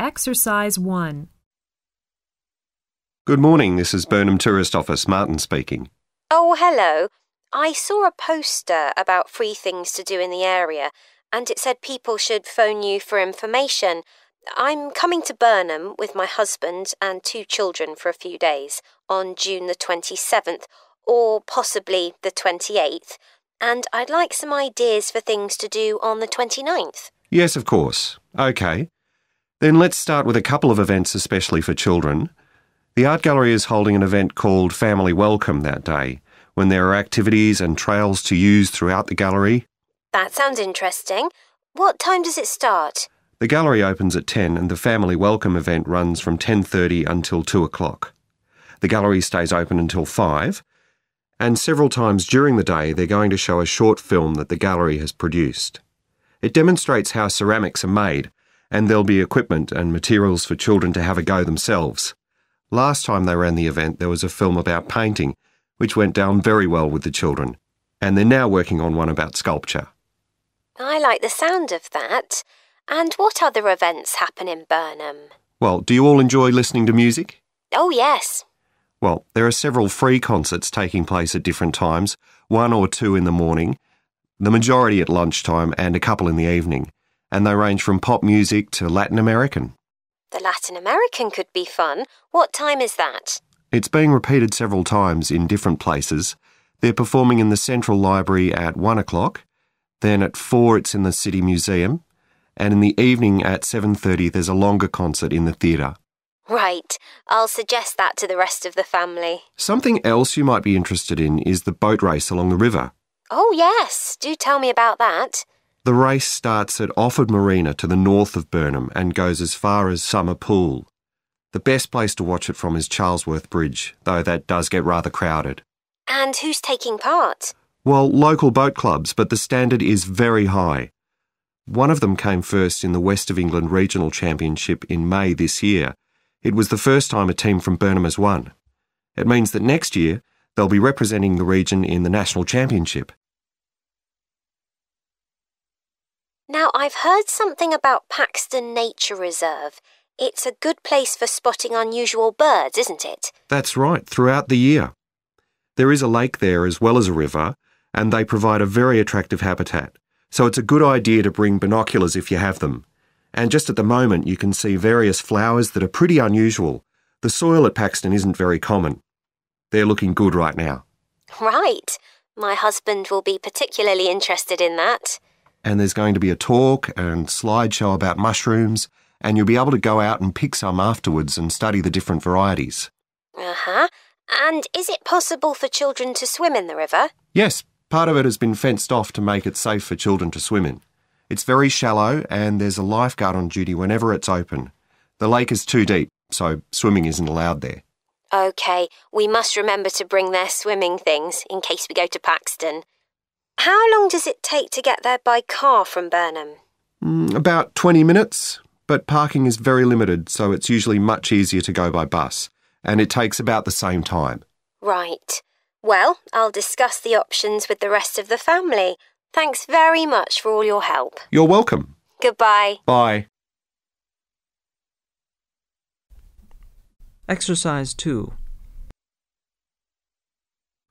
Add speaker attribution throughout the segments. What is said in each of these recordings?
Speaker 1: Exercise 1.
Speaker 2: Good morning, this is Burnham Tourist Office, Martin speaking.
Speaker 3: Oh, hello. I saw a poster about free things to do in the area, and it said people should phone you for information. I'm coming to Burnham with my husband and 2 children for a few days on June the 27th, or possibly the 28th, and I'd like some ideas for things to do on the 29th.
Speaker 2: Yes, of course. OK. Then let's start with a couple of events especially for children. The art gallery is holding an event called Family Welcome that day, when there are activities and trails to use throughout the gallery.
Speaker 3: That sounds interesting. What time does it start?
Speaker 2: The gallery opens at 10 and the Family Welcome event runs from 10:30 until 2 o'clock. The gallery stays open until 5, and several times during the day they're going to show a short film that the gallery has produced. It demonstrates how ceramics are made, and there'll be equipment and materials for children to have a go themselves. Last time they ran the event, there was a film about painting, which went down very well with the children, and they're now working on one about sculpture.
Speaker 3: I like the sound of that. And what other events happen in Burnham?
Speaker 2: Well, do you all enjoy listening to music?
Speaker 3: Oh, yes.
Speaker 2: Well, there are several free concerts taking place at different times, 1 or 2 in the morning, the majority at lunchtime and a couple in the evening, and they range from pop music to Latin American.
Speaker 3: The Latin American could be fun. What time is that?
Speaker 2: It's being repeated several times in different places. They're performing in the Central Library at 1 o'clock, then at 4 it's in the City Museum, and in the evening at 7:30 there's a longer concert in the theatre.
Speaker 3: Right. I'll suggest that to the rest of the family.
Speaker 2: Something else you might be interested in is the boat race along the river.
Speaker 3: Oh, yes. Do tell me about that.
Speaker 2: The race starts at Offord Marina to the north of Burnham and goes as far as Summer Pool. The best place to watch it from is Charlesworth Bridge, though that does get rather crowded.
Speaker 3: And who's taking part?
Speaker 2: Well, local boat clubs, but the standard is very high. One of them came first in the West of England Regional Championship in May this year. It was the first time a team from Burnham has won. It means that next year they'll be representing the region in the National Championship.
Speaker 3: Now, I've heard something about Paxton Nature Reserve. It's a good place for spotting unusual birds, isn't it?
Speaker 2: That's right, throughout the year. There is a lake there as well as a river, and they provide a very attractive habitat. So it's a good idea to bring binoculars if you have them. And just at the moment you can see various flowers that are pretty unusual. The soil at Paxton isn't very common. They're looking good right now.
Speaker 3: Right. My husband will be particularly interested in that.
Speaker 2: And there's going to be a talk and slideshow about mushrooms, and you'll be able to go out and pick some afterwards and study the different varieties.
Speaker 3: Uh-huh. And is it possible for children to swim in the river?
Speaker 2: Yes, part of it has been fenced off to make it safe for children to swim in. It's very shallow and there's a lifeguard on duty whenever it's open. The lake is too deep, so swimming isn't allowed there.
Speaker 3: OK, we must remember to bring their swimming things in case we go to Paxton. How long does it take to get there by car from Burnham?
Speaker 2: About 20 minutes, but parking is very limited, so it's usually much easier to go by bus, and it takes about the same time.
Speaker 3: Right. Well, I'll discuss the options with the rest of the family. Thanks very much for all your help.
Speaker 2: You're welcome.
Speaker 3: Goodbye.
Speaker 2: Bye.
Speaker 1: Exercise 2.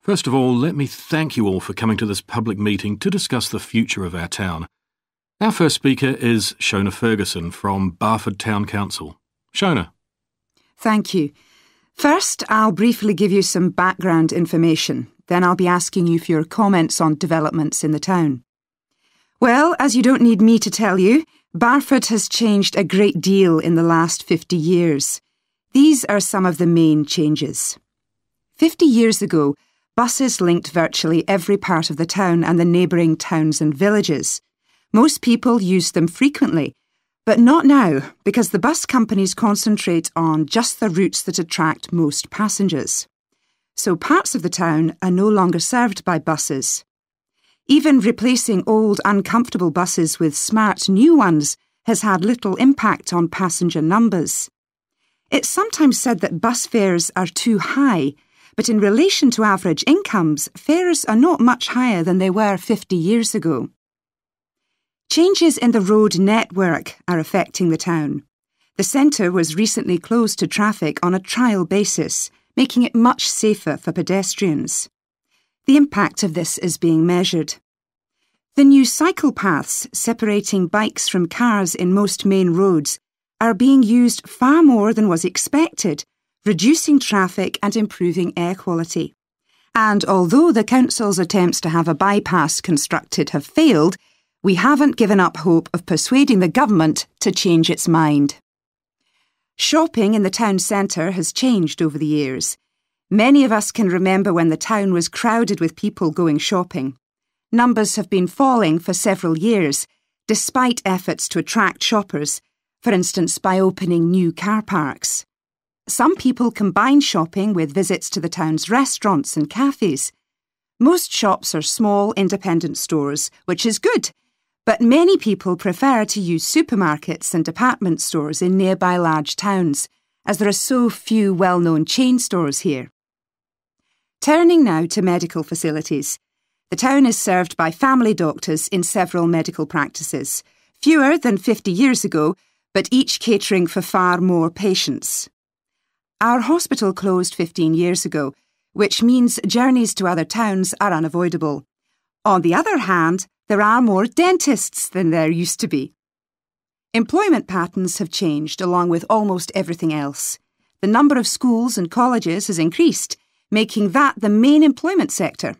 Speaker 4: First of all, let me thank you all for coming to this public meeting to discuss the future of our town. Our first speaker is Shona Ferguson from Barford Town Council. Shona.
Speaker 5: Thank you. First, I'll briefly give you some background information. Then I'll be asking you for your comments on developments in the town. Well, as you don't need me to tell you, Barford has changed a great deal in the last 50 years. These are some of the main changes. 50 years ago, buses linked virtually every part of the town and the neighbouring towns and villages. Most people used them frequently, but not now, because the bus companies concentrate on just the routes that attract most passengers. So parts of the town are no longer served by buses. Even replacing old, uncomfortable buses with smart new ones has had little impact on passenger numbers. It's sometimes said that bus fares are too high, but in relation to average incomes, fares are not much higher than they were 50 years ago. Changes in the road network are affecting the town. The centre was recently closed to traffic on a trial basis, making it much safer for pedestrians. The impact of this is being measured. The new cycle paths separating bikes from cars in most main roads are being used far more than was expected, reducing traffic and improving air quality. And although the council's attempts to have a bypass constructed have failed, we haven't given up hope of persuading the government to change its mind. Shopping in the town centre has changed over the years. Many of us can remember when the town was crowded with people going shopping. Numbers have been falling for several years, despite efforts to attract shoppers, for instance by opening new car parks. Some people combine shopping with visits to the town's restaurants and cafes. Most shops are small, independent stores, which is good, but many people prefer to use supermarkets and department stores in nearby large towns, as there are so few well-known chain stores here. Turning now to medical facilities. The town is served by family doctors in several medical practices, fewer than 50 years ago, but each catering for far more patients. Our hospital closed 15 years ago, which means journeys to other towns are unavoidable. On the other hand, there are more dentists than there used to be. Employment patterns have changed along with almost everything else. The number of schools and colleges has increased, making that the main employment sector.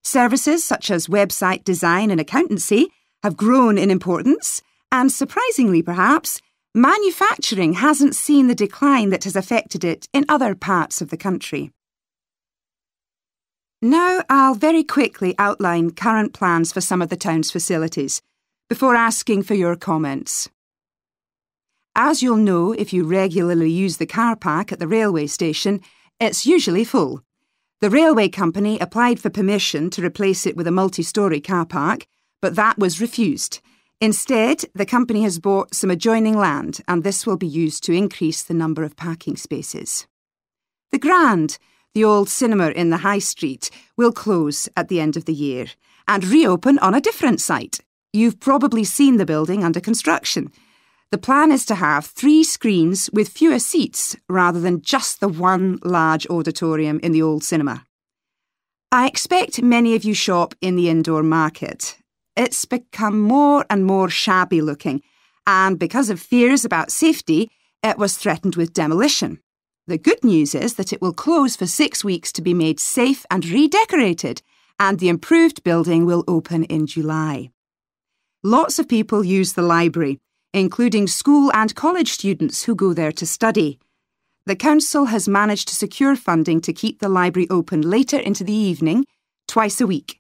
Speaker 5: Services such as website design and accountancy have grown in importance, and surprisingly perhaps, manufacturing hasn't seen the decline that has affected it in other parts of the country. Now I'll very quickly outline current plans for some of the town's facilities, before asking for your comments. As you'll know if you regularly use the car park at the railway station, it's usually full. The railway company applied for permission to replace it with a multi-storey car park, but that was refused. Instead, the company has bought some adjoining land, and this will be used to increase the number of parking spaces. The Grand, the old cinema in the High Street, will close at the end of the year and reopen on a different site. You've probably seen the building under construction. The plan is to have 3 screens with fewer seats rather than just the one large auditorium in the old cinema. I expect many of you shop in the indoor market. It's become more and more shabby looking, and because of fears about safety, it was threatened with demolition. The good news is that it will close for 6 weeks to be made safe and redecorated, and the improved building will open in July. Lots of people use the library, including school and college students who go there to study. The council has managed to secure funding to keep the library open later into the evening, twice a week.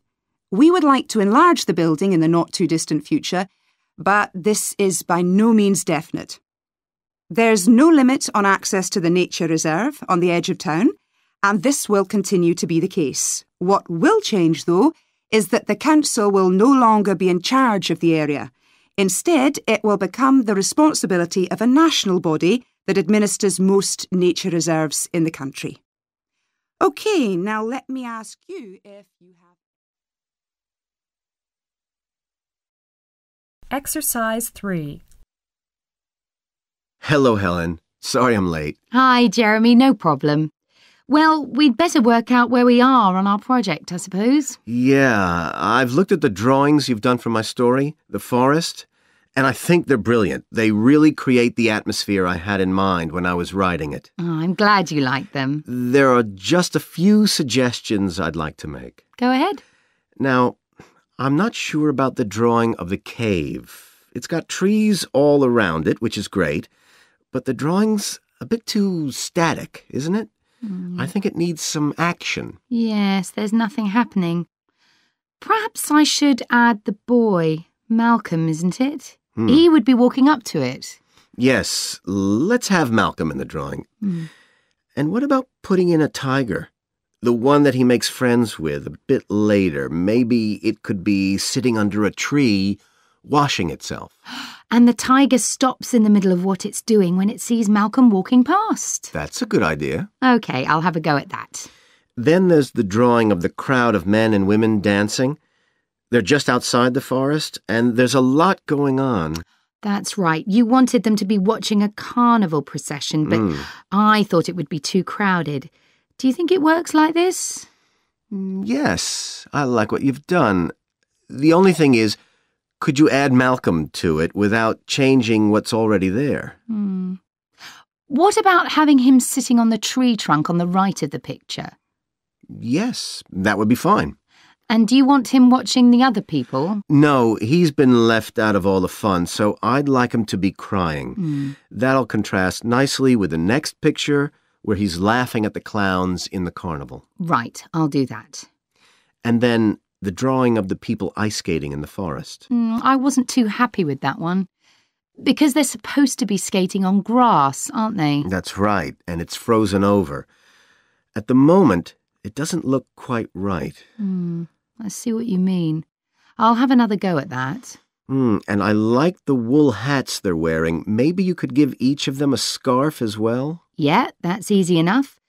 Speaker 5: We would like to enlarge the building in the not-too-distant future, but this is by no means definite. There's no limit on access to the nature reserve on the edge of town, and this will continue to be the case. What will change, though, is that the council will no longer be in charge of the area. Instead, it will become the responsibility of a national body that administers most nature reserves in the country. OK, now let me ask you if you have...
Speaker 1: Exercise 3.
Speaker 6: Hello, Helen. Sorry I'm late.
Speaker 7: Hi, Jeremy, no problem. Well, we'd better work out where we are on our project, I suppose.
Speaker 6: Yeah, I've looked at the drawings you've done for my story, The Forest, and I think they're brilliant. They really create the atmosphere I had in mind when I was writing it.
Speaker 7: Oh, I'm glad you like them.
Speaker 6: There are just a few suggestions I'd like to make.
Speaker 7: Go ahead.
Speaker 6: Now, I'm not sure about the drawing of the cave. It's got trees all around it, which is great, but the drawing's a bit too static, isn't it? I think it needs some action.
Speaker 7: Yes, there's nothing happening. Perhaps I should add the boy, Malcolm, isn't it? He would be walking up to it.
Speaker 6: Yes, let's have Malcolm in the drawing. And what about putting in a tiger? The one that he makes friends with a bit later. Maybe it could be sitting under a tree, washing itself.
Speaker 7: And the tiger stops in the middle of what it's doing when it sees Malcolm walking past.
Speaker 6: That's a good idea.
Speaker 7: OK, I'll have a go at that.
Speaker 6: Then there's the drawing of the crowd of men and women dancing. They're just outside the forest, and there's a lot going on.
Speaker 7: That's right. You wanted them to be watching a carnival procession, but I thought it would be too crowded. Do you think it works like this?
Speaker 6: Yes, I like what you've done. The only thing is, could you add Malcolm to it without changing what's already there?
Speaker 7: What about having him sitting on the tree trunk on the right of the picture?
Speaker 6: Yes, that would be fine.
Speaker 7: And do you want him watching the other people?
Speaker 6: No, he's been left out of all the fun, so I'd like him to be crying. That'll contrast nicely with the next picture where he's laughing at the clowns in the carnival.
Speaker 7: Right, I'll do that.
Speaker 6: And then the drawing of the people ice skating in the forest.
Speaker 7: I wasn't too happy with that one. Because they're supposed to be skating on grass, aren't they?
Speaker 6: That's right, and it's frozen over. At the moment, it doesn't look quite right.
Speaker 7: I see what you mean. I'll have another go at that.
Speaker 6: And I like the wool hats they're wearing. Maybe you could give each of them a scarf as well?
Speaker 7: Yeah, that's easy enough.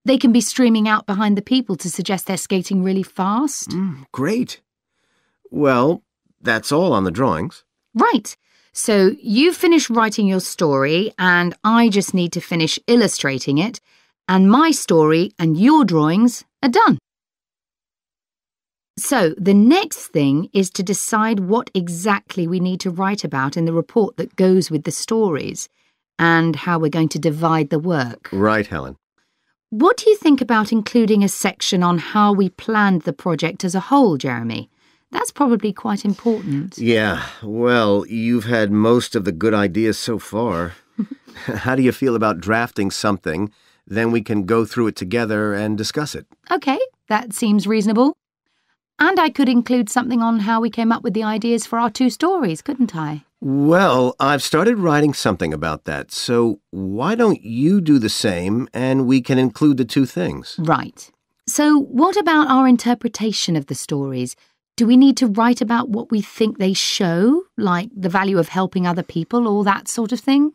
Speaker 7: They can be streaming out behind the people to suggest they're skating really fast.
Speaker 6: Great. Well, that's all on the drawings.
Speaker 7: Right. So you've finished writing your story and I just need to finish illustrating it, and my story and your drawings are done. So the next thing is to decide what exactly we need to write about in the report that goes with the stories and how we're going to divide the work.
Speaker 6: Right, Helen.
Speaker 7: What do you think about including a section on how we planned the project as a whole, Jeremy? That's probably quite important.
Speaker 6: Yeah, well, you've had most of the good ideas so far. How do you feel about drafting something? Then we can go through it together and discuss it.
Speaker 7: OK, that seems reasonable. And I could include something on how we came up with the ideas for our two stories, couldn't I?
Speaker 6: Well, I've started writing something about that, so why don't you do the same and we can include the two things?
Speaker 7: Right. So what about our interpretation of the stories? Do we need to write about what we think they show, like the value of helping other people or that sort of thing?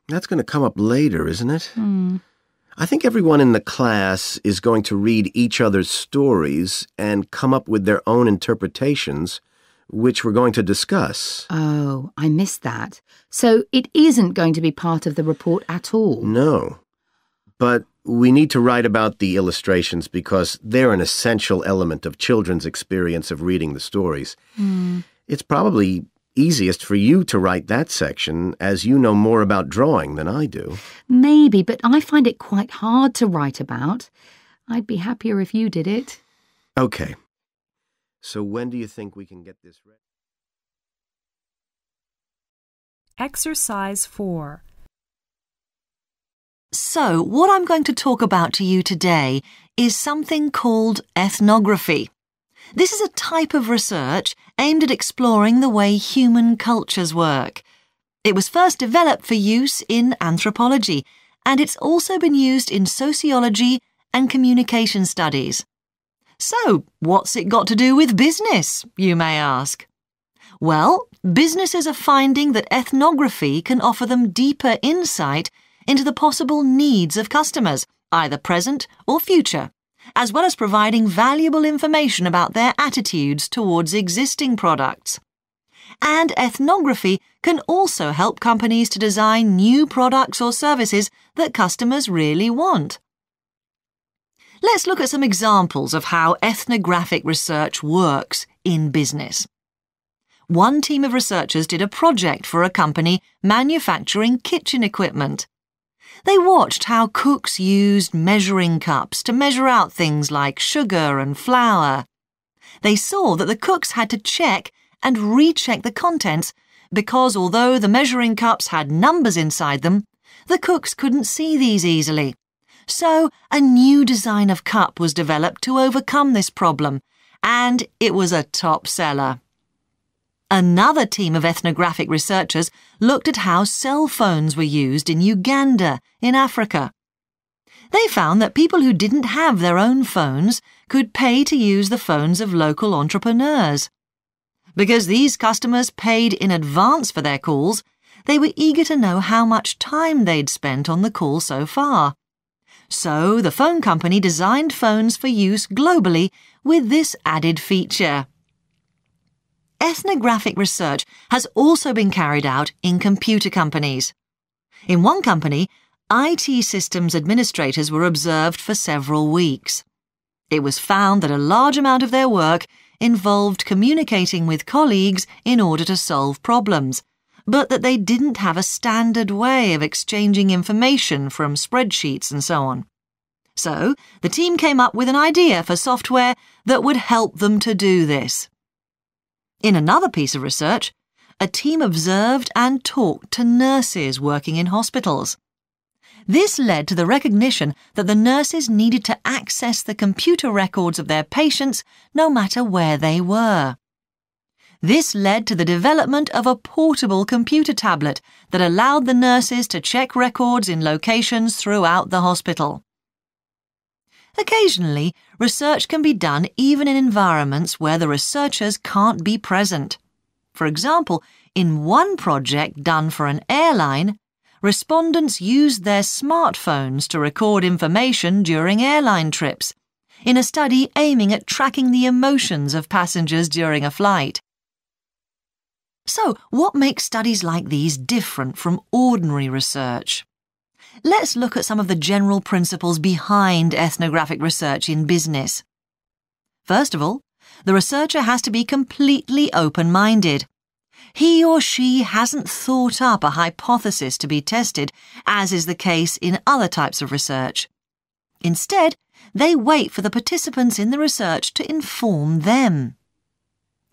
Speaker 6: That's going to come up later, isn't it? I think everyone in the class is going to read each other's stories and come up with their own interpretations, which we're going to discuss.
Speaker 7: Oh, I missed that. So it isn't going to be part of the report at all?
Speaker 6: No. But we need to write about the illustrations because they're an essential element of children's experience of reading the stories. It's probably easiest for you to write that section, as you know more about drawing than I do.
Speaker 7: Maybe, but I find it quite hard to write about. I'd be happier if you did it.
Speaker 6: Okay. So when do you think we can get this ready?
Speaker 1: Exercise 4.
Speaker 8: So, what I'm going to talk about to you today is something called ethnography. This is a type of research aimed at exploring the way human cultures work. It was first developed for use in anthropology, and it's also been used in sociology and communication studies. So, what's it got to do with business, you may ask? Well, businesses are finding that ethnography can offer them deeper insight into the possible needs of customers, either present or future, as well as providing valuable information about their attitudes towards existing products. And ethnography can also help companies to design new products or services that customers really want. Let's look at some examples of how ethnographic research works in business. One team of researchers did a project for a company manufacturing kitchen equipment. They watched how cooks used measuring cups to measure out things like sugar and flour. They saw that the cooks had to check and recheck the contents because although the measuring cups had numbers inside them, the cooks couldn't see these easily. So a new design of cup was developed to overcome this problem, and it was a top seller. Another team of ethnographic researchers looked at how cell phones were used in Uganda, in Africa. They found that people who didn't have their own phones could pay to use the phones of local entrepreneurs. Because these customers paid in advance for their calls, they were eager to know how much time they'd spent on the call so far. So the phone company designed phones for use globally with this added feature. ethnographic research has also been carried out in computer companies. In one company, IT systems administrators were observed for several weeks. It was found that a large amount of their work involved communicating with colleagues in order to solve problems, but that they didn't have a standard way of exchanging information from spreadsheets and so on. So, the team came up with an idea for software that would help them to do this. In another piece of research, a team observed and talked to nurses working in hospitals. This led to the recognition that the nurses needed to access the computer records of their patients no matter where they were. This led to the development of a portable computer tablet that allowed the nurses to check records in locations throughout the hospital. Occasionally, research can be done even in environments where the researchers can't be present. For example, in one project done for an airline, respondents used their smartphones to record information during airline trips, in a study aiming at tracking the emotions of passengers during a flight. So, what makes studies like these different from ordinary research? Let's look at some of the general principles behind ethnographic research in business. First of all, the researcher has to be completely open-minded. He or she hasn't thought up a hypothesis to be tested, as is the case in other types of research. Instead, they wait for the participants in the research to inform them.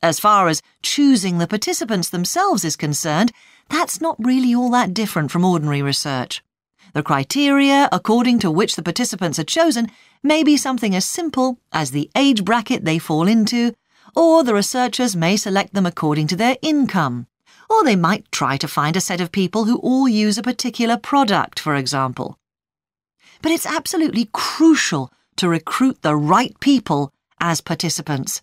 Speaker 8: As far as choosing the participants themselves is concerned, that's not really all that different from ordinary research. The criteria according to which the participants are chosen may be something as simple as the age bracket they fall into, or the researchers may select them according to their income, or they might try to find a set of people who all use a particular product, for example. But it's absolutely crucial to recruit the right people as participants.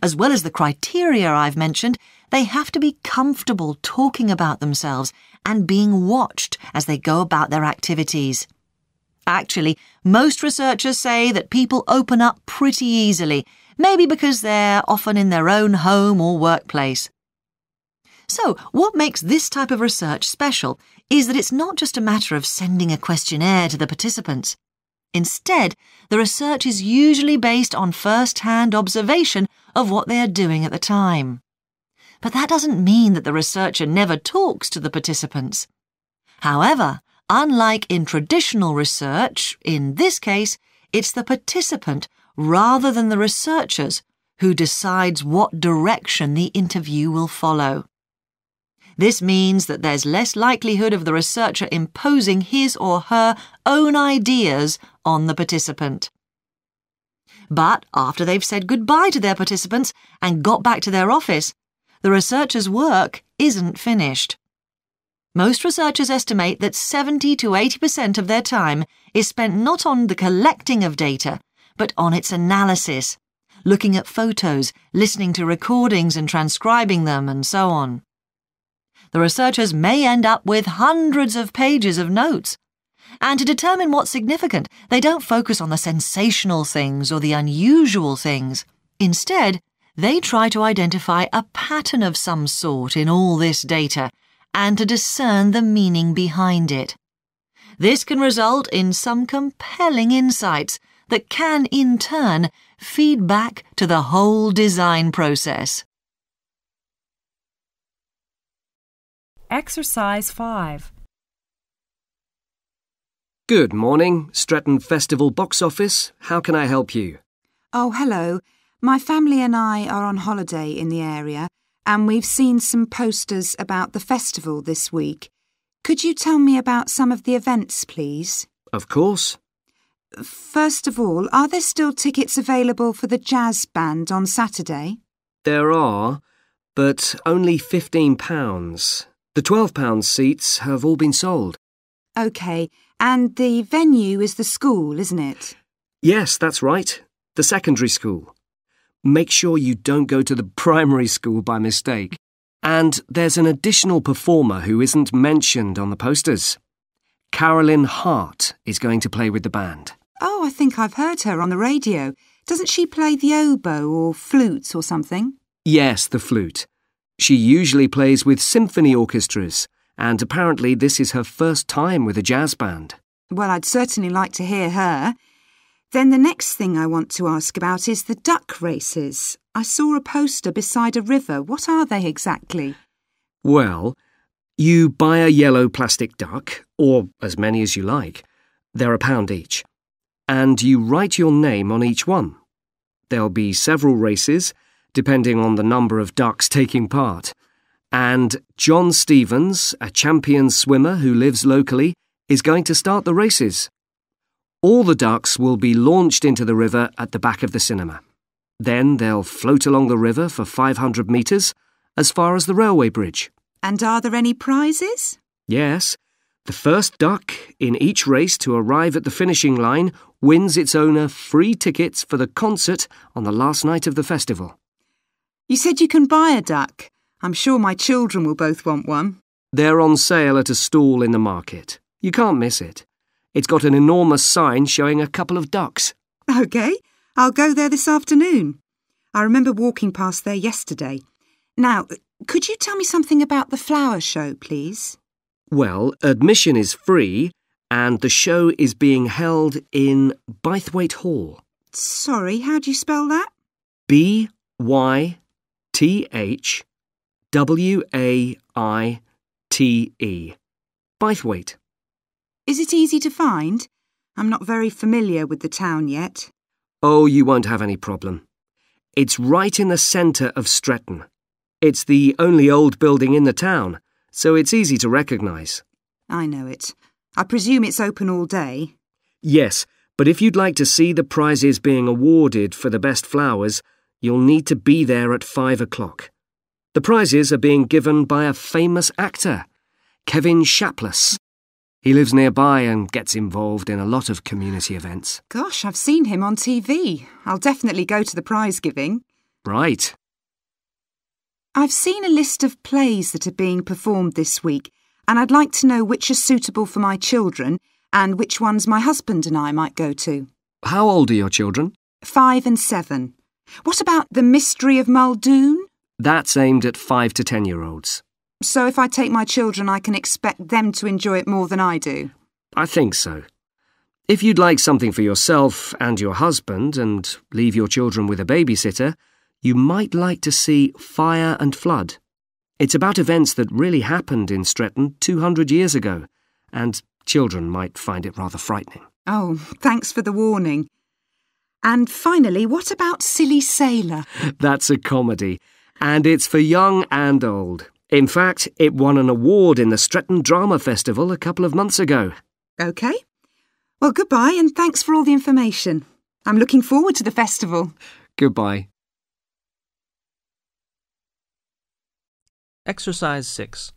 Speaker 8: As well as the criteria I've mentioned, they have to be comfortable talking about themselves and being watched as they go about their activities. Actually, most researchers say that people open up pretty easily, maybe because they're often in their own home or workplace. So, what makes this type of research special is that it's not just a matter of sending a questionnaire to the participants. Instead, the research is usually based on first-hand observation of what they are doing at the time. But that doesn't mean that the researcher never talks to the participants. However, unlike in traditional research, in this case, it's the participant rather than the researchers who decides what direction the interview will follow. This means that there's less likelihood of the researcher imposing his or her own ideas on the participant. But after they've said goodbye to their participants and got back to their office, the researcher's work isn't finished. Most researchers estimate that 70 to 80% of their time is spent not on the collecting of data, but on its analysis, looking at photos, listening to recordings and transcribing them, and so on. The researchers may end up with hundreds of pages of notes. And to determine what's significant, they don't focus on the sensational things or the unusual things. Instead, they try to identify a pattern of some sort in all this data and to discern the meaning behind it. This can result in some compelling insights that can, in turn, feed back to the whole design process.
Speaker 1: Exercise 5.
Speaker 9: Good morning, Stretton Festival box office. How can I help you?
Speaker 5: Oh, hello. My family and I are on holiday in the area and we've seen some posters about the festival this week. Could you tell me about some of the events, please?
Speaker 9: Of course.
Speaker 5: First of all, are there still tickets available for the jazz band on Saturday?
Speaker 9: There are, but only £15. The £12 seats have all been sold.
Speaker 5: OK, and the venue is the school, isn't it?
Speaker 9: Yes, that's right. The secondary school. Make sure you don't go to the primary school by mistake. And there's an additional performer who isn't mentioned on the posters. Carolyn Hart is going to play with the band.
Speaker 5: Oh, I think I've heard her on the radio. Doesn't she play the oboe or flute or something?
Speaker 9: Yes, the flute. She usually plays with symphony orchestras, and apparently this is her first time with a jazz band.
Speaker 5: Well, I'd certainly like to hear her. Then the next thing I want to ask about is the duck races. I saw a poster beside a river. What are they exactly?
Speaker 9: Well, you buy a yellow plastic duck, or as many as you like. They're £1 each. And you write your name on each one. There'll be several races, depending on the number of ducks taking part. And John Stevens, a champion swimmer who lives locally, is going to start the races. All the ducks will be launched into the river at the back of the cinema. Then they'll float along the river for 500 metres, as far as the railway bridge.
Speaker 5: And are there any prizes?
Speaker 9: Yes. The first duck in each race to arrive at the finishing line wins its owner free tickets for the concert on the last night of the festival.
Speaker 5: You said you can buy a duck. I'm sure my children will both want one.
Speaker 9: They're on sale at a stall in the market. You can't miss it. It's got an enormous sign showing a couple of ducks.
Speaker 5: OK, I'll go there this afternoon. I remember walking past there yesterday. Now, could you tell me something about the flower show, please?
Speaker 9: Well, admission is free, and the show is being held in Bythwaite Hall.
Speaker 5: Sorry, how do you spell that?
Speaker 9: Bythwaite. Bythwaite.
Speaker 5: Is it easy to find? I'm not very familiar with the town yet.
Speaker 9: Oh, you won't have any problem. It's right in the centre of Stretton. It's the only old building in the town, so it's easy to recognise.
Speaker 5: I know it. I presume it's open all day.
Speaker 9: Yes, but if you'd like to see the prizes being awarded for the best flowers, you'll need to be there at 5 o'clock. The prizes are being given by a famous actor, Kevin Shapless. He lives nearby and gets involved in a lot of community events.
Speaker 5: Gosh, I've seen him on TV. I'll definitely go to the prize giving.
Speaker 9: Right.
Speaker 5: I've seen a list of plays that are being performed this week, and I'd like to know which are suitable for my children and which ones my husband and I might go to.
Speaker 9: How old are your children?
Speaker 5: 5 and 7. What about The Mystery of Muldoon?
Speaker 9: That's aimed at 5 to 10-year-olds.
Speaker 5: So if I take my children, I can expect them to enjoy it more than I do?
Speaker 9: I think so. If you'd like something for yourself and your husband and leave your children with a babysitter, you might like to see Fire and Flood. It's about events that really happened in Stretton 200 years ago, and children might find it rather frightening.
Speaker 5: Oh, thanks for the warning. And finally, what about Silly Sailor?
Speaker 9: That's a comedy, and it's for young and old. In fact, it won an award in the Stretton Drama Festival a couple of months ago.
Speaker 5: OK. Well, goodbye and thanks for all the information. I'm looking forward to the festival.
Speaker 9: Goodbye.
Speaker 10: Exercise 6.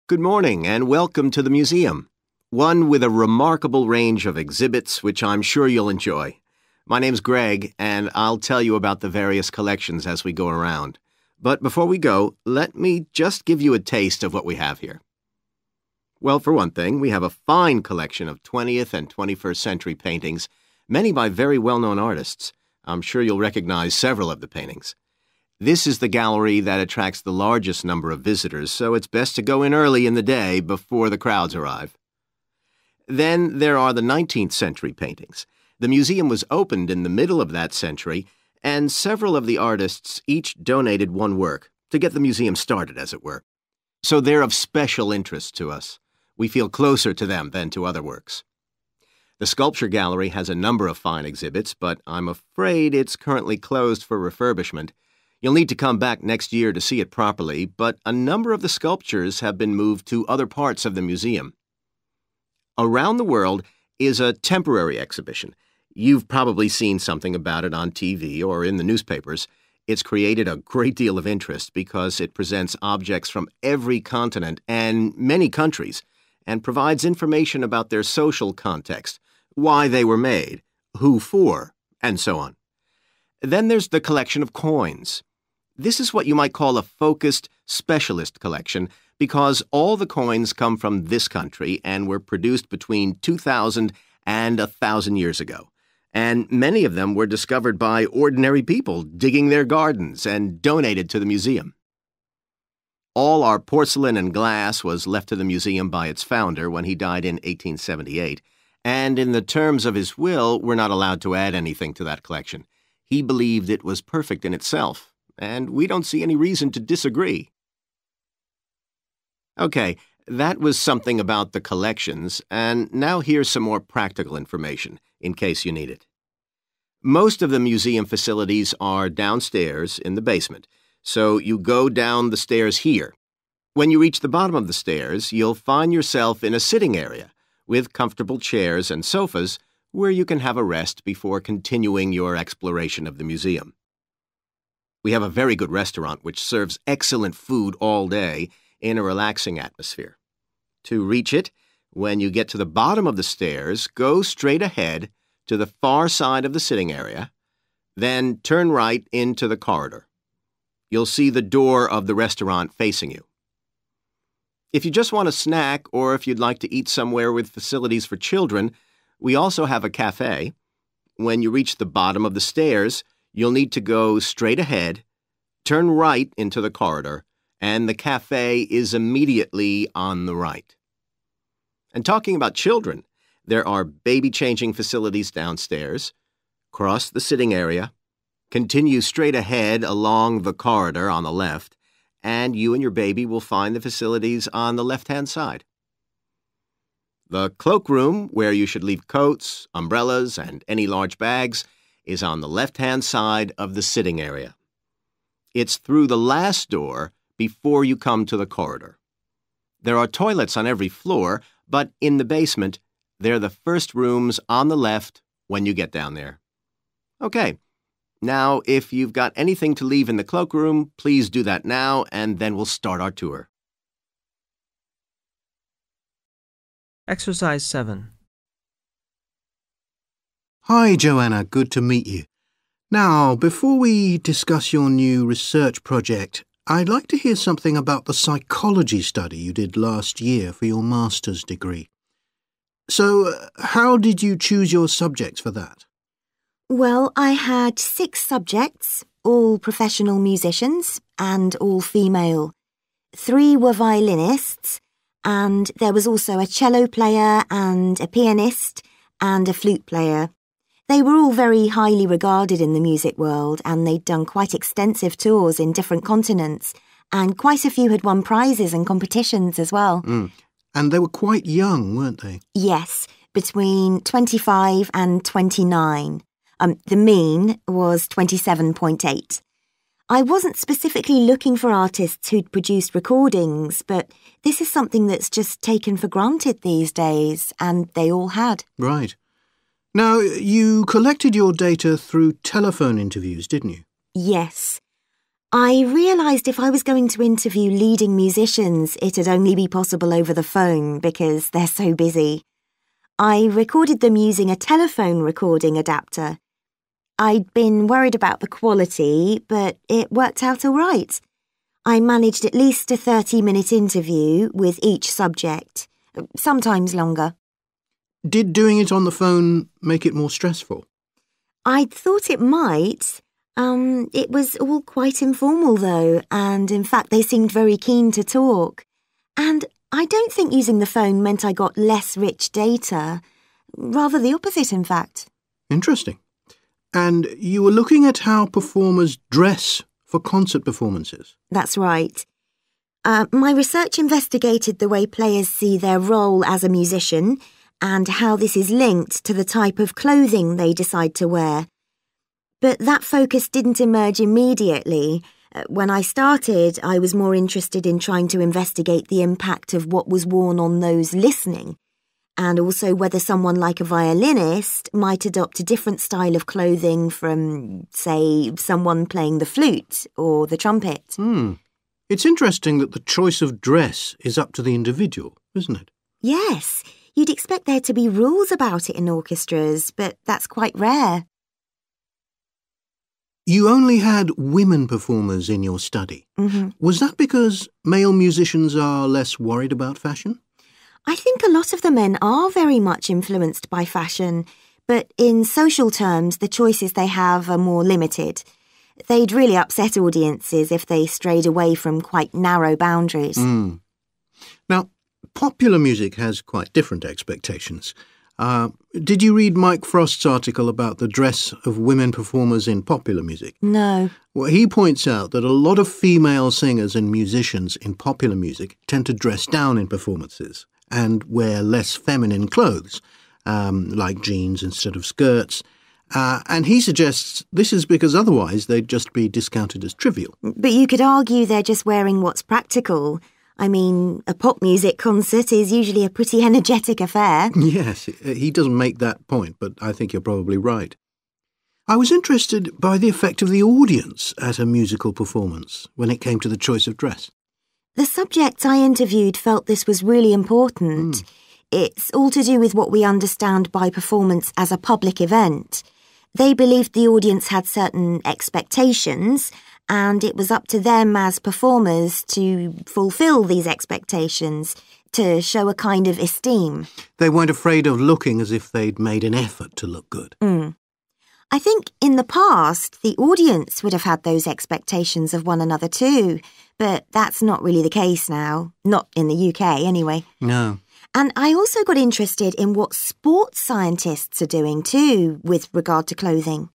Speaker 6: Good morning and welcome to the museum, one with a remarkable range of exhibits which I'm sure you'll enjoy. My name's Greg and I'll tell you about the various collections as we go around. But before we go, let me just give you a taste of what we have here. Well, for one thing, we have a fine collection of 20th and 21st century paintings, many by very well-known artists. I'm sure you'll recognize several of the paintings. This is the gallery that attracts the largest number of visitors, so it's best to go in early in the day before the crowds arrive. Then there are the 19th century paintings. The museum was opened in the middle of that century, and several of the artists each donated one work to get the museum started, as it were. So they're of special interest to us. We feel closer to them than to other works. The sculpture gallery has a number of fine exhibits, but I'm afraid it's currently closed for refurbishment. You'll need to come back next year to see it properly, but a number of the sculptures have been moved to other parts of the museum. Around the World is a temporary exhibition. You've probably seen something about it on TV or in the newspapers. It's created a great deal of interest because it presents objects from every continent and many countries and provides information about their social context, why they were made, who for, and so on. Then there's the collection of coins. This is what you might call a focused specialist collection because all the coins come from this country and were produced between 2,000 and 1,000 years ago. and many of them were discovered by ordinary people digging their gardens and donated to the museum. All our porcelain and glass was left to the museum by its founder when he died in 1878, and in the terms of his will, we're not allowed to add anything to that collection. He believed it was perfect in itself, and we don't see any reason to disagree. Okay, that was something about the collections, and now here's some more practical information, in case you need it. Most of the museum facilities are downstairs in the basement, so you go down the stairs here. When you reach the bottom of the stairs, you'll find yourself in a sitting area with comfortable chairs and sofas where you can have a rest before continuing your exploration of the museum. We have a very good restaurant which serves excellent food all day in a relaxing atmosphere. To reach it, when you get to the bottom of the stairs, go straight ahead to the far side of the sitting area, then turn right into the corridor. You'll see the door of the restaurant facing you. If you just want a snack or if you'd like to eat somewhere with facilities for children, we also have a cafe. When you reach the bottom of the stairs, you'll need to go straight ahead, turn right into the corridor, and the cafe is immediately on the right. And talking about children, there are baby-changing facilities downstairs. Cross the sitting area, continue straight ahead along the corridor on the left, and you and your baby will find the facilities on the left-hand side. The cloakroom, where you should leave coats, umbrellas, and any large bags, is on the left-hand side of the sitting area. It's through the last door before you come to the corridor. There are toilets on every floor, but in the basement, they're the first rooms on the left when you get down there. Okay, now if you've got anything to leave in the cloakroom, please do that now, and then we'll start our tour.
Speaker 10: Exercise 7.
Speaker 11: Hi, Joanna. Good to meet you. Now, before we discuss your new research project, I'd like to hear something about the psychology study you did last year for your master's degree. So, how did you choose your subjects for that?
Speaker 12: Well, I had 6 subjects, all professional musicians and all female. 3 were violinists, and there was also a cello player and a pianist and a flute player. They were all very highly regarded in the music world, and they'd done quite extensive tours in different continents, and quite a few had won prizes and competitions as well.
Speaker 11: And they were quite young, weren't they?
Speaker 12: Yes, between 25 and 29. The mean was 27.8. I wasn't specifically looking for artists who'd produced recordings, but this is something that's just taken for granted these days, and they all had.
Speaker 11: Right. Now, you collected your data through telephone interviews, didn't you?
Speaker 12: Yes. I realised if I was going to interview leading musicians, it'd only be possible over the phone because they're so busy. I recorded them using a telephone recording adapter. I'd been worried about the quality, but it worked out all right. I managed at least a 30-minute interview with each subject, sometimes longer.
Speaker 11: Did doing it on the phone make it more stressful?
Speaker 12: I'd thought it might. It was all quite informal, though, and in fact they seemed very keen to talk. And I don't think using the phone meant I got less rich data. Rather the opposite, in fact.
Speaker 11: Interesting. And you were looking at how performers dress for concert performances?
Speaker 12: That's right. My research investigated the way players see their role as a musician and how this is linked to the type of clothing they decide to wear. But that focus didn't emerge immediately. When I started, I was more interested in trying to investigate the impact of what was worn on those listening, and also whether someone like a violinist might adopt a different style of clothing from, say, someone playing the flute or the trumpet.
Speaker 11: It's interesting that the choice of dress is up to the individual, isn't it?
Speaker 12: Yes, you'd expect there to be rules about it in orchestras, but that's quite rare.
Speaker 11: You only had women performers in your study. Was that because male musicians are less worried about fashion?
Speaker 12: I think a lot of the men are very much influenced by fashion, But in social terms, the choices they have are more limited. They'd really upset audiences if they strayed away from quite narrow boundaries.
Speaker 11: Now, popular music has quite different expectations. Did you read Mike Frost's article about the dress of women performers in popular music?
Speaker 12: No.
Speaker 11: Well, he points out that a lot of female singers and musicians in popular music tend to dress down in performances and wear less feminine clothes, like jeans instead of skirts. And he suggests this is because otherwise they'd just be discounted as trivial.
Speaker 12: But you could argue they're just wearing what's practical. I mean, a pop music concert is usually a pretty energetic affair.
Speaker 11: Yes, he doesn't make that point, but I think you're probably right. I was interested by the effect of the audience at a musical performance when it came to the choice of dress.
Speaker 12: The subjects I interviewed felt this was really important. It's all to do with what we understand by performance as a public event. They believed the audience had certain expectations, and it was up to them as performers to fulfil these expectations, to show a kind of esteem.
Speaker 11: They weren't afraid of looking as if they'd made an effort to look good.
Speaker 12: I think in the past, the audience would have had those expectations of one another too, but that's not really the case now. Not in the UK, anyway.
Speaker 11: No.
Speaker 12: And I also got interested in what sports scientists are doing too, with regard to clothing.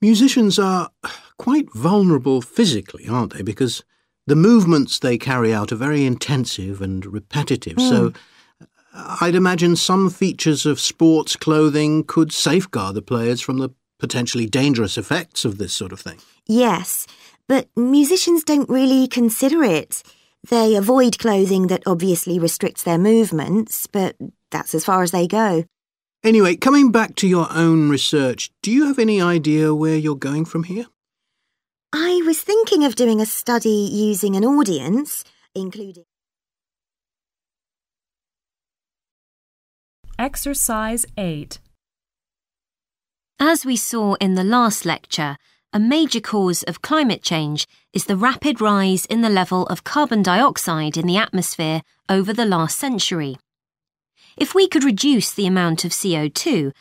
Speaker 11: Musicians are quite vulnerable physically, aren't they? Because the movements they carry out are very intensive and repetitive. So I'd imagine some features of sports clothing could safeguard the players from the potentially dangerous effects of this sort of thing.
Speaker 12: Yes, but musicians don't really consider it. They avoid clothing that obviously restricts their movements, but that's as far as they go.
Speaker 11: Anyway, coming back to your own research, do you have any idea where you're going from here?
Speaker 12: I was thinking of doing a study using an audience, including...
Speaker 1: Exercise 8.
Speaker 3: As we saw in the last lecture, a major cause of climate change is the rapid rise in the level of carbon dioxide in the atmosphere over the last century. If we could reduce the amount of CO2,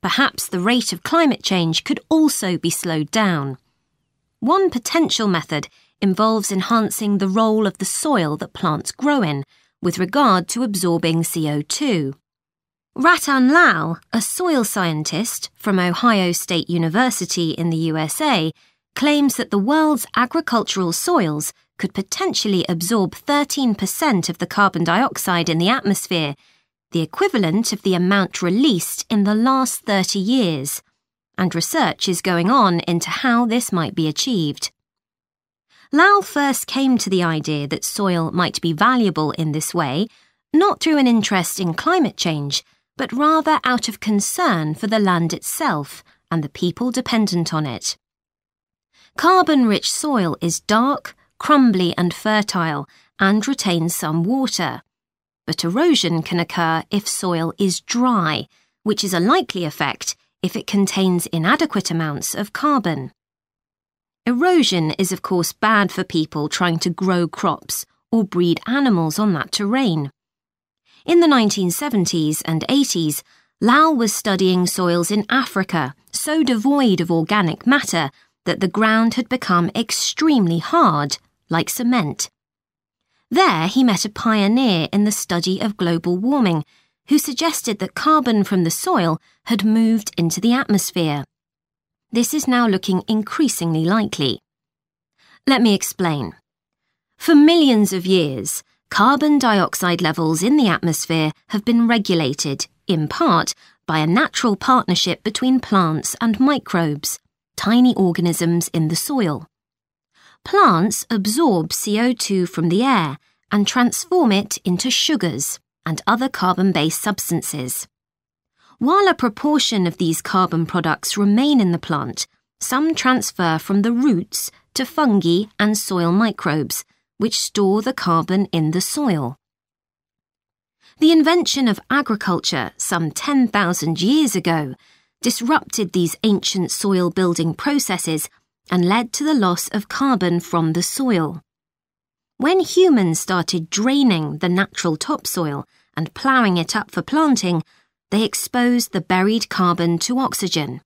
Speaker 3: perhaps the rate of climate change could also be slowed down. One potential method involves enhancing the role of the soil that plants grow in with regard to absorbing CO2. Ratan Lal, a soil scientist from Ohio State University in the USA, claims that the world's agricultural soils could potentially absorb 13% of the carbon dioxide in the atmosphere, the equivalent of the amount released in the last 30 years, and research is going on into how this might be achieved. Lal first came to the idea that soil might be valuable in this way, not through an interest in climate change, but rather out of concern for the land itself and the people dependent on it. Carbon-rich soil is dark, crumbly and fertile, and retains some water. But erosion can occur if soil is dry, which is a likely effect if it contains inadequate amounts of carbon. Erosion is of course bad for people trying to grow crops or breed animals on that terrain. In the 1970s and 80s, Lal was studying soils in Africa so devoid of organic matter that the ground had become extremely hard, like cement. There he met a pioneer in the study of global warming who suggested that carbon from the soil had moved into the atmosphere. This is now looking increasingly likely. Let me explain. For millions of years, carbon dioxide levels in the atmosphere have been regulated, in part, by a natural partnership between plants and microbes, tiny organisms in the soil. Plants absorb CO2 from the air and transform it into sugars and other carbon-based substances. While a proportion of these carbon products remain in the plant, some transfer from the roots to fungi and soil microbes, which store the carbon in the soil. The invention of agriculture some 10,000 years ago disrupted these ancient soil-building processes and led to the loss of carbon from the soil. When humans started draining the natural topsoil and ploughing it up for planting, they exposed the buried carbon to oxygen.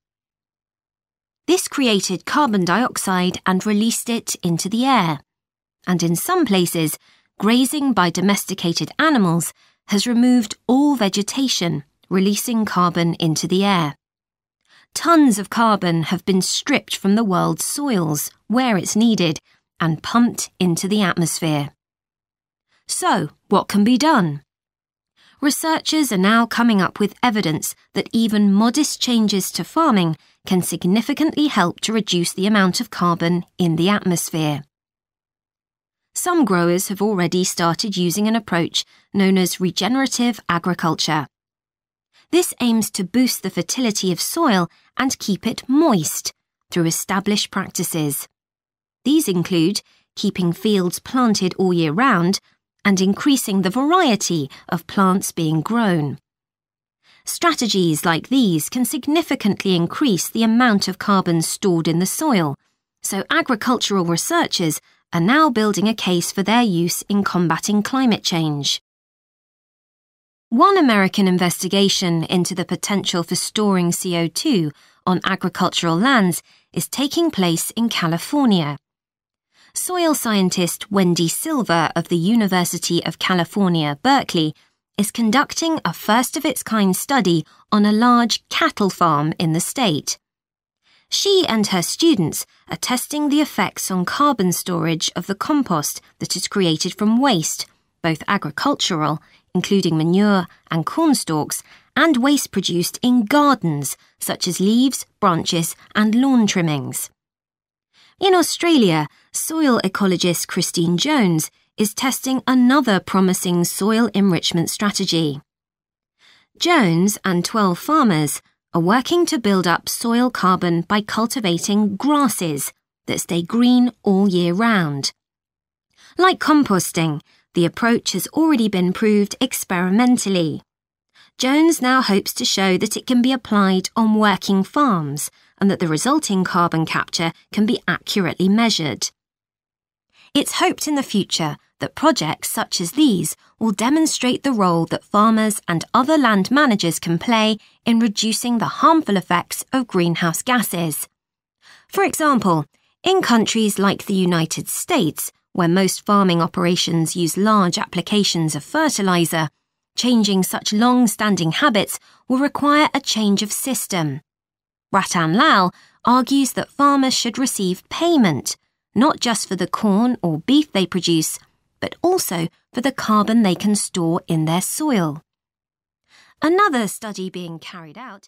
Speaker 3: This created carbon dioxide and released it into the air. And in some places, grazing by domesticated animals has removed all vegetation, releasing carbon into the air. Tons of carbon have been stripped from the world's soils, where it's needed, and pumped into the atmosphere. So, what can be done? Researchers are now coming up with evidence that even modest changes to farming can significantly help to reduce the amount of carbon in the atmosphere. Some growers have already started using an approach known as regenerative agriculture. This aims to boost the fertility of soil and keep it moist through established practices. These include keeping fields planted all year round and increasing the variety of plants being grown. Strategies like these can significantly increase the amount of carbon stored in the soil, so agricultural researchers are now building a case for their use in combating climate change. One American investigation into the potential for storing CO2 on agricultural lands is taking place in California. Soil scientist Wendy Silver of the University of California, Berkeley, is conducting a first-of-its-kind study on a large cattle farm in the state. She and her students are testing the effects on carbon storage of the compost that is created from waste, both agricultural, including manure and corn stalks, and waste produced in gardens, such as leaves, branches, and lawn trimmings. In Australia, soil ecologist Christine Jones is testing another promising soil enrichment strategy. Jones and 12 farmers are working to build up soil carbon by cultivating grasses that stay green all year round. Like composting, the approach has already been proved experimentally. Jones now hopes to show that it can be applied on working farms and that the resulting carbon capture can be accurately measured. It's hoped in the future that projects such as these will demonstrate the role that farmers and other land managers can play in reducing the harmful effects of greenhouse gases. For example, in countries like the United States, where most farming operations use large applications of fertilizer, changing such long-standing habits will require a change of system. Ratan Lal argues that farmers should receive payment, not just for the corn or beef they produce, but also for the carbon they can store in their soil. Another study being carried out